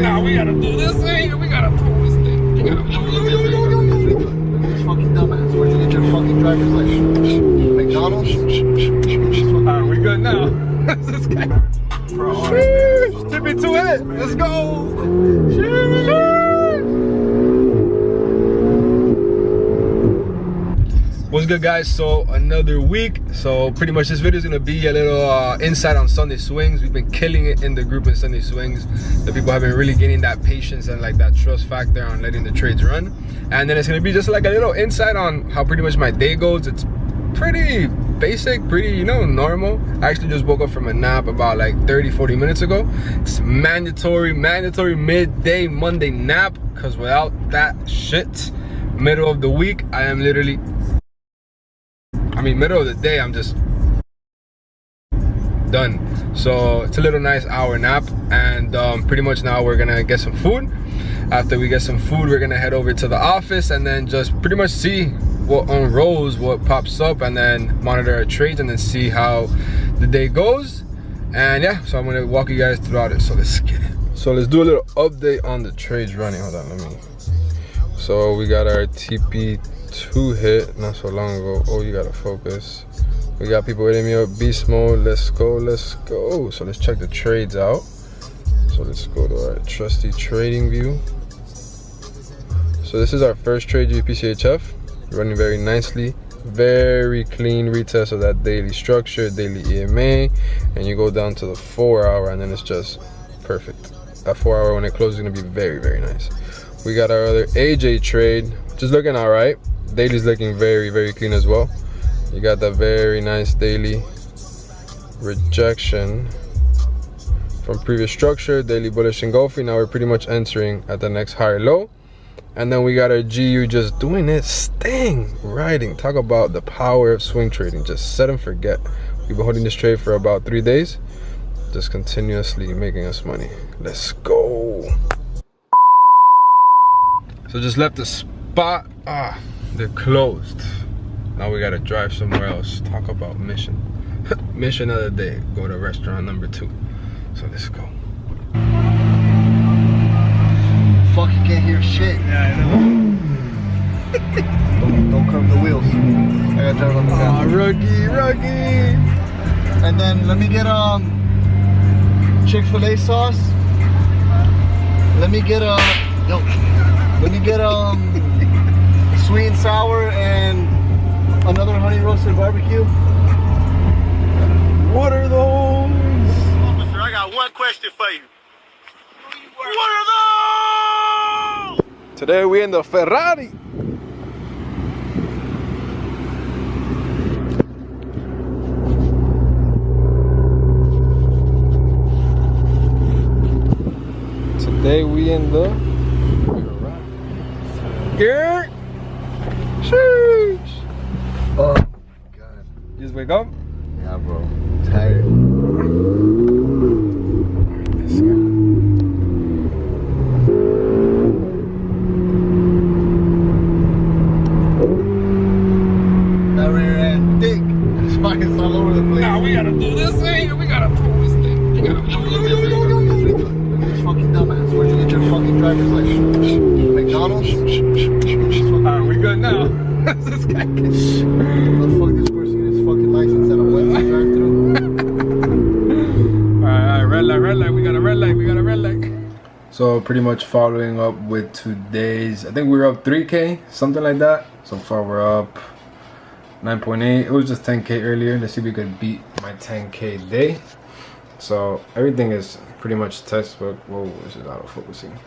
place. Nah, we gotta do this thing. We gotta pull this thing. You gotta pull this thing. Look at this fucking dumbass. Where'd you get your fucking driver's license? McDonald's? Alright, we good now. This guy. Tip me to it. Let's go. What's good, guys? So another week. So pretty much this video is gonna be a little insight on Sunday swings. We've been killing it in the group in Sunday swings. The people have been really gaining that patience and like that trust factor on letting the trades run. And then it's gonna be just like a little insight on how pretty much my day goes. It's pretty basic, pretty, you know, normal. I actually just woke up from a nap about like 30-40 minutes ago. It's mandatory midday Monday nap, because without that shit, middle of the week, I am literally, middle of the day, I'm just done. So it's a little nice hour nap, and pretty much now we're gonna get some food. After we get some food, we're gonna head over to the office and then just pretty much see what unrolls, what pops up, and then monitor our trades and then see how the day goes. And yeah, so I'm gonna walk you guys throughout it. So let's get it. So let's do a little update on the trades running. Hold on, let me. So we got our TP2 hit not so long ago. Oh, you gotta focus. We got people hitting me up, beast mode. Let's go, let's go. So let's check the trades out. So let's go to our trusty trading view. So this is our first trade, GPCHF, running very nicely, very clean retest of that daily structure, daily EMA, and you go down to the 4 hour, and then it's just perfect. That 4 hour when it closes is gonna be very nice. We got our other AJ trade, just looking all right. Daily's looking very clean as well. You got that very nice daily rejection from previous structure, daily bullish engulfing. Now we're pretty much entering at the next higher low. And then we got our GU just doing its thing, riding. Talk about the power of swing trading. Just set and forget. We've been holding this trade for about 3 days, just continuously making us money. Let's go. So just left the spot. They're closed. Now we gotta drive somewhere else. Talk about mission. Mission of the day. Go to restaurant number 2. So let's go. Fuck, you can't hear shit. Yeah, I know. Don't curb the wheels. I gotta drive on the ground. Rookie. And then let me get Chick-fil-A sauce. Let me get sweet and sour and another honey roasted barbecue. What are those? Officer, I got one question for you. What are those? Today we in the Ferrari. Today we in the Ferrari. Here. Sheesh. Oh my god. You just wake up? Yeah, bro. Tired. That rear end thick. It's all over the place. Nah, we gotta do this thing. We gotta pull this thing. You gotta pull this thing. Look at this fucking dumbass. Where'd you get your fucking driver's license? McDonald's? Alright, we good now. This guy. The fuck this person get his fucking license at a Wendy's drive-thru? Alright, red light. We got a red light. So pretty much following up with today's, I think we were up 3K, something like that. So far we're up 9.8. It was just 10K earlier. Let's see if we could beat my 10K day. So everything is pretty much textbook. Whoa, this is auto focusing.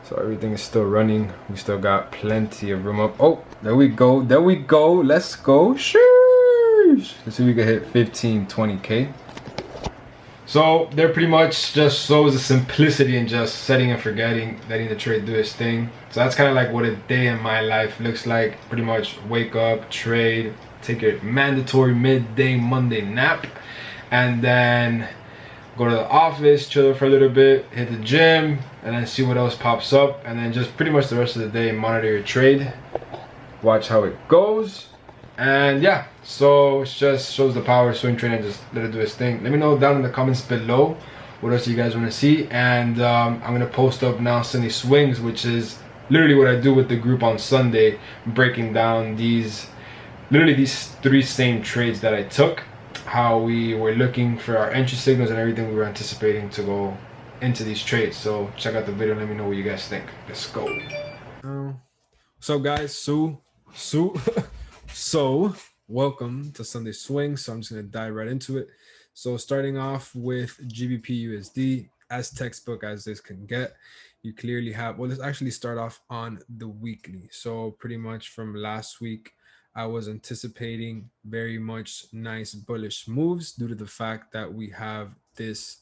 So everything is still running. We still got plenty of room up. Oh, there we go. Let's go. Sheesh. Let's see if we can hit 15, 20K. So there pretty much just shows the simplicity in just setting and forgetting, letting the trade do its thing. So that's kind of like what a day in my life looks like. Pretty much wake up, trade, take your mandatory midday Monday nap, and then go to the office, chill for a little bit, hit the gym, and then see what else pops up, and then just pretty much the rest of the day monitor your trade, watch how it goes. And yeah, so it just shows the power of swing trading, and just let it do its thing. Let me know down in the comments below what else do you guys want to see. And I'm gonna post up now Sunday swings, which is literally what I do with the group on Sunday, breaking down these three same trades that I took, how we were looking for our entry signals and everything we were anticipating to go into these trades. So check out the video and let me know what you guys think. Let's go. What's up, guys? So welcome to Sunday Swing. So I'm just gonna dive right into it. So starting off with GBP USD, as textbook as this can get, you clearly have, well, let's actually start off on the weekly. So pretty much from last week, I was anticipating very much nice bullish moves due to the fact that we have this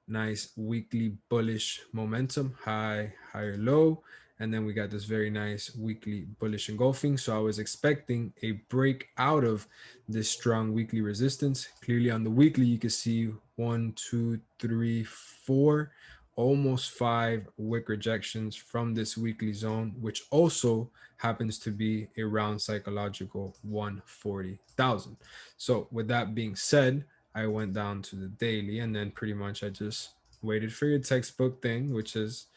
nice weekly bullish momentum, high, higher, low. And then we got this very nice weekly bullish engulfing. So I was expecting a break out of this strong weekly resistance. Clearly on the weekly, you can see 1, 2, 3, 4, almost 5 wick rejections from this weekly zone, which also happens to be around psychological 140,000. So with that being said, I went down to the daily, and then pretty much I just waited for your textbook thing, which is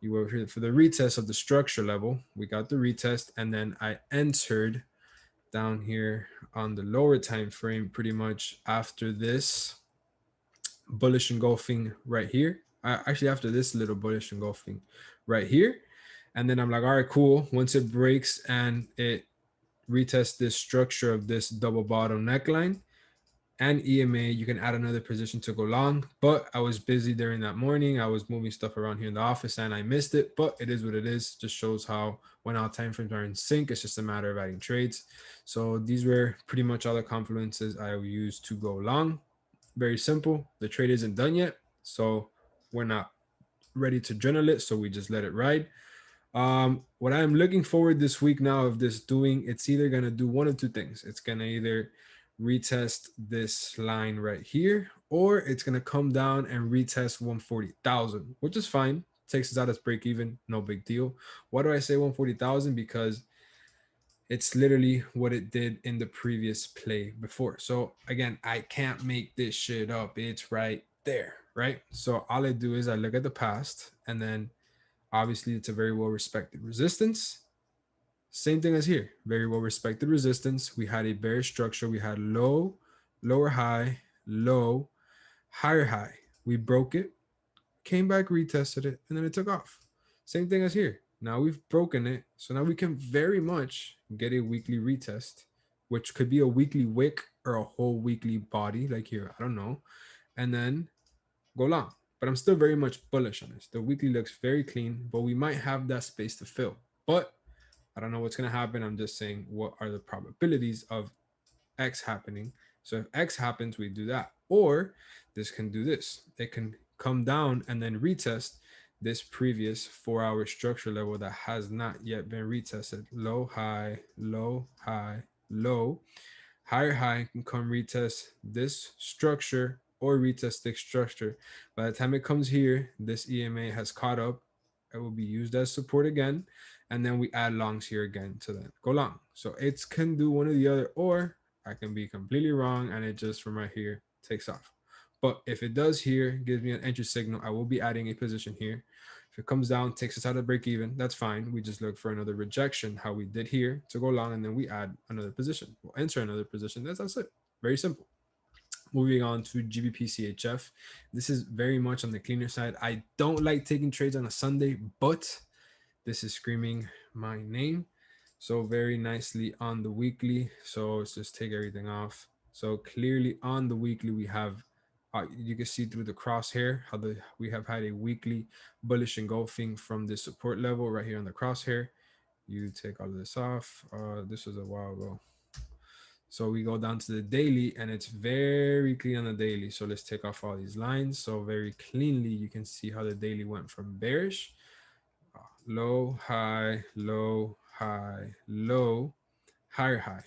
you were here for the retest of the structure level. We got the retest, and then I entered down here on the lower time frame pretty much after this bullish engulfing right here. Actually, after this little bullish engulfing right here. And then I'm like, all right, cool. Once it breaks and it retests this structure of this double bottom neckline and EMA, you can add another position to go long. But I was busy during that morning. I was moving stuff around here in the office and I missed it. But it is what it is. Just shows how when our time frames are in sync, it's just a matter of adding trades. So these were pretty much all the confluences I used to go long. Very simple. The trade isn't done yet, so we're not ready to journal it, so we just let it ride. What I'm looking forward this week now of this doing, it's either going to do one of two things. It's going to either retest this line right here, or it's going to come down and retest 140,000, which is fine. Takes us out as break even, no big deal. Why do I say 140,000? Because it's literally what it did in the previous play before. So again, I can't make this shit up. It's right there, right? So all I do is I look at the past, and then obviously it's a very well respected resistance. Same thing as here, very well respected resistance. We had a bearish structure. We had low, lower high, low, higher high. We broke it, came back, retested it, and then it took off. Same thing as here. Now we've broken it. So now we can very much get a weekly retest, which could be a weekly wick or a whole weekly body like here. I don't know. And then go long. But I'm still very much bullish on this. The weekly looks very clean, but we might have that space to fill. But I don't know what's going to happen. I'm just saying what are the probabilities of X happening. So if X happens, we do that. Or this can do this. It can come down and then retest this previous 4-hour structure level that has not yet been retested. Low, high, low, high, low. Higher high can come retest this structure or retest this structure. By the time it comes here, this EMA has caught up. It will be used as support again. And then we add longs here again to then go long. So it can do one or the other, or I can be completely wrong and it just from right here takes off. But if it does here, gives me an entry signal, I will be adding a position here. If it comes down, takes us out of break even, that's fine. We just look for another rejection, how we did here, to go long, and then we add another position. We'll enter another position. That's it. Very simple. Moving on to GBP CHF. This is very much on the cleaner side. I don't like taking trades on a Sunday, but this is screaming my name. So very nicely on the weekly. So let's just take everything off. So clearly on the weekly, we have, you can see through the crosshair how we have had a weekly bullish engulfing from this support level right here on the crosshair. You take all of this off. This was a while ago. So we go down to the daily and it's very clean on the daily. So let's take off all these lines. So very cleanly, you can see how the daily went from bearish, low, high, low, high, low, higher high.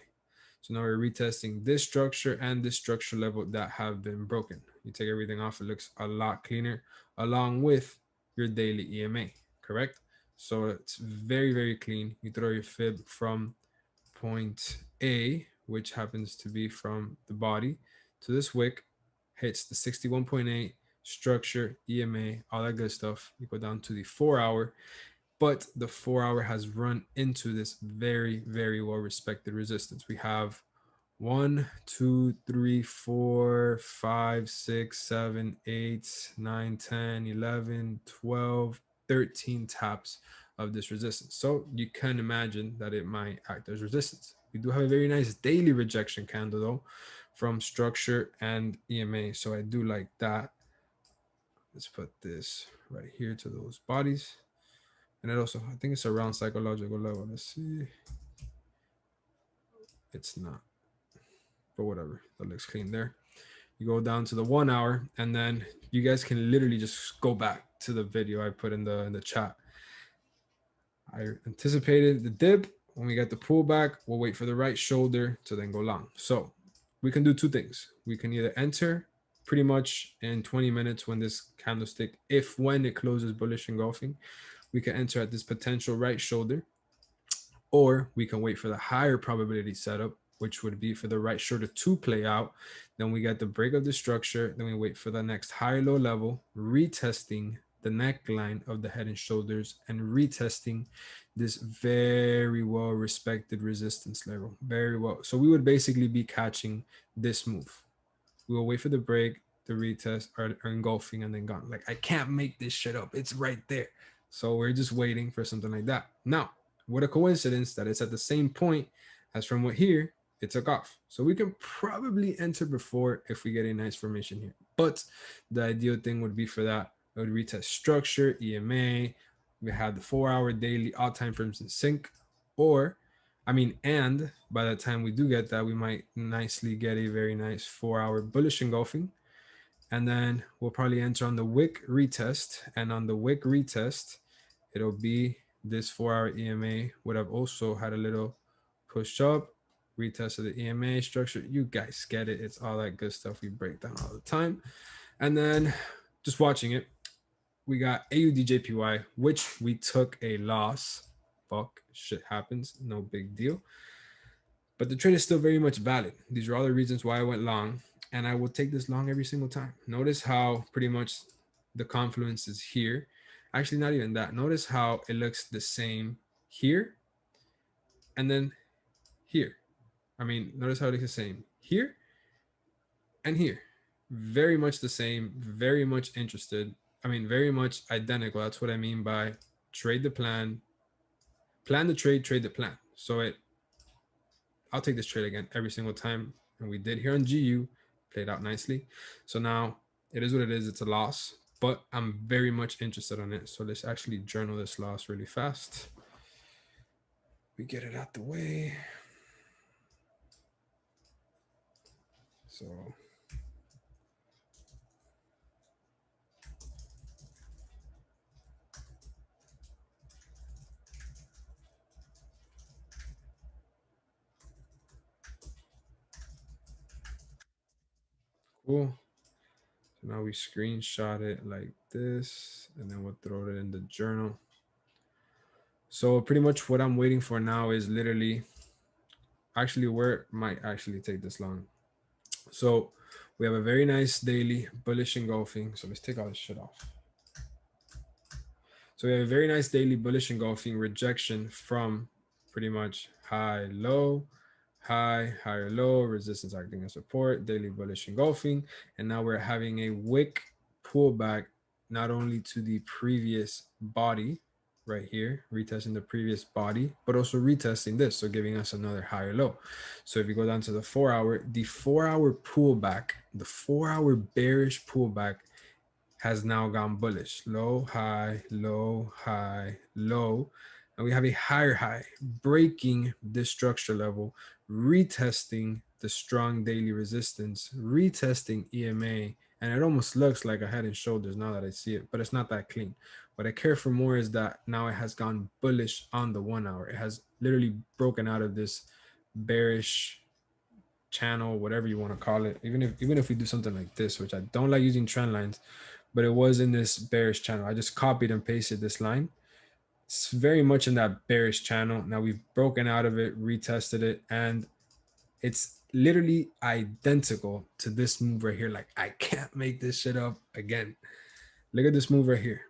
So now we're retesting this structure and this structure level that have been broken. You take everything off, it looks a lot cleaner along with your daily EMA, correct? So it's very, very clean. You throw your fib from point A, which happens to be from the body, to this wick, hits the 61.8, structure, EMA, all that good stuff. You go down to the 4 hour, but the 4 hour has run into this very, very well respected resistance. We have 1, 2, 3, 4, 5, 6, 7, 8, 9, 10, 11, 12, 13 taps of this resistance. So you can imagine that it might act as resistance. We do have a very nice daily rejection candle though from structure and EMA. So I do like that. Let's put this right here to those bodies. And it also, I think it's around psychological level. Let's see. It's not, but whatever. That looks clean there. You go down to the 1 hour, and then you guys can literally just go back to the video I put in the chat. I anticipated the dip. When we get the pullback, we'll wait for the right shoulder to then go long. So we can do two things. We can either enter pretty much in 20 minutes when this candlestick, when it closes bullish engulfing, we can enter at this potential right shoulder, or we can wait for the higher probability setup, which would be for the right shoulder to play out. Then we get the break of the structure. Then we wait for the next high low level, retesting the neckline of the head and shoulders and retesting this very well respected resistance level. Very well. So we would basically be catching this move. We will wait for the break, the retest, or engulfing, and then gone. Like, I can't make this shit up. It's right there. So we're just waiting for something like that. Now, what a coincidence that it's at the same point as from what here it took off. So we can probably enter before if we get a nice formation here. But the ideal thing would be for that. It would retest structure, EMA. We had the 4 hour daily, all time frames in sync. And by the time we do get that, we might nicely get a very nice 4 hour bullish engulfing. And then we'll probably enter on the wick retest. And on the wick retest, it'll be this 4 hour EMA would have also had a little push up, retest of the EMA structure. You guys get it. It's all that good stuff we break down all the time. And then just watching it, we got AUDJPY, which we took a loss. Fuck, shit happens. No big deal. But the trade is still very much valid. These are all the reasons why I went long. And I will take this long every single time. Notice how pretty much the confluence is here. Actually, not even that. Notice how it looks the same here and then here. Notice how it looks the same here and here. Very much the same, very much interested. Very much identical. That's what I mean by trade the plan the trade, trade the plan. So I'll take this trade again every single time. And we did here on GU, played out nicely. So now it is what it is. It's a loss, but I'm very much interested on it. So let's actually journal this loss really fast. We get it out the way. So cool. So now we screenshot it like this, and then we'll throw it in the journal. So pretty much what I'm waiting for now is literally, actually, where it might actually take this long. So we have a very nice daily bullish engulfing. So let's take all this shit off. So we have a very nice daily bullish engulfing rejection from pretty much high, low, high, higher, low, resistance acting as support, daily bullish engulfing. And now we're having a wick pullback, not only to the previous body right here, retesting the previous body, but also retesting this. So giving us another higher low. So if you go down to the 4 hour, the 4 hour pullback, the 4 hour bearish pullback has now gone bullish. Low, high, low, high, low. And we have a higher high, breaking this structure level, retesting the strong daily resistance, retesting EMA. And it almost looks like a head and shoulders now that I see it, but it's not that clean. What I care for more is that now it has gone bullish on the 1 hour. It has literally broken out of this bearish channel, whatever you want to call it. Even if we do something like this, which I don't like using trend lines, but it was in this bearish channel. I just copied and pasted this line. It's very much in that bearish channel. Now we've broken out of it, retested it, and It's literally identical to this move right here. Like, I can't make this shit up again. Look at this move right here.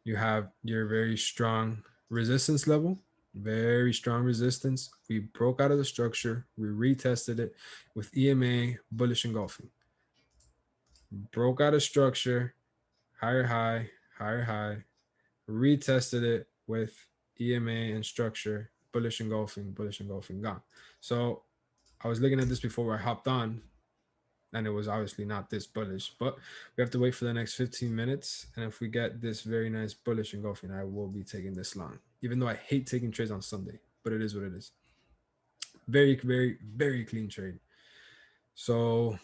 You have your very strong resistance level, very strong resistance. We broke out of the structure. We retested it with EMA, bullish engulfing. Broke out of structure, higher high, higher high. Retested it with EMA and structure, bullish engulfing, gone. So I was looking at this before I hopped on, and it was obviously not this bullish, but we have to wait for the next 15 minutes. And if we get this very nice bullish engulfing, I will be taking this long, even though I hate taking trades on Sunday, but it is what it is. Very, very, very clean trade. So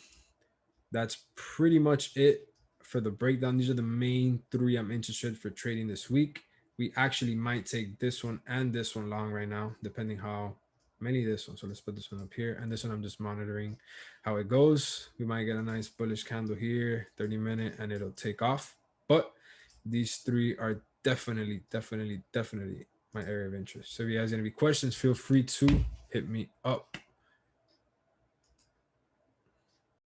that's pretty much it for the breakdown. These are the main three I'm interested for trading this week. We actually might take this one and this one long right now, depending how many this one. So let's put this one up here, and this one I'm just monitoring how it goes. We might get a nice bullish candle here, 30-minute, and it'll take off. But these three are definitely my area of interest. So if you guys have any questions, feel free to hit me up.